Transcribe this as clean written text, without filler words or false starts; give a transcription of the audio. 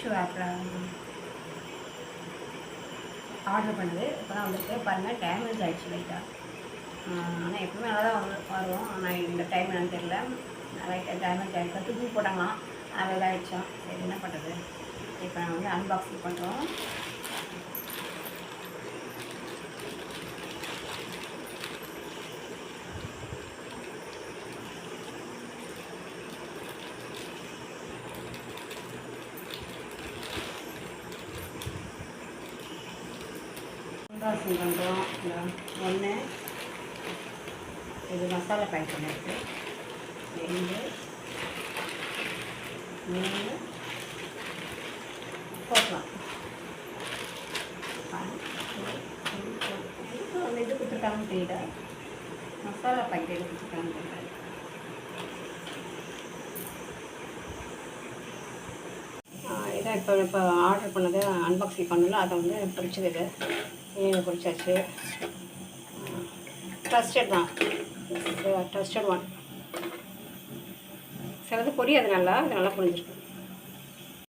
மீஷோ ஆப்பில் ஆர்டர் பண்ணது இப்போ தான் வந்துருக்கு. பாருங்கள் டேமேஜ் ஆகிடுச்சு லைட்டாக. ஆனால் எப்பவுமே நல்லா தான் வரும். ஆனால் இந்த டைம் என்னன்னு தெரியல, லைட்டாக டேமேஜ் ஆகிடுச்சு. தூக்கி போட்டாங்களாம், அதில் இதாகிடுச்சோம். சரி என்ன பண்ணுறது. இப்போ நான் வந்து அன்பாக்சிங் பண்ணுறோம். அன்பாக்சிங் பண்ணுறோம். இந்த ஒன்று இது மசாலா பேக் பண்ணியிருக்கு. 2 3 போட்டலாம். இது கொடுத்துருக்காங்கன்னு தெரியல, மசாலா பேக்கெட் எது கொடுத்துருக்காங்கன்னு தெரியல. இதான் இப்போ ஆர்டர் பண்ணது அன்பாக்சிங் பண்ணல, அதை வந்து பிடிச்சது. இது பிடிச்சாச்சு. ட்ரஸ்டட் தான், ட்ரஸ்டட் ஒன். சிலது புரியாது, நல்லா இது நல்லா புரிஞ்சிருக்கு.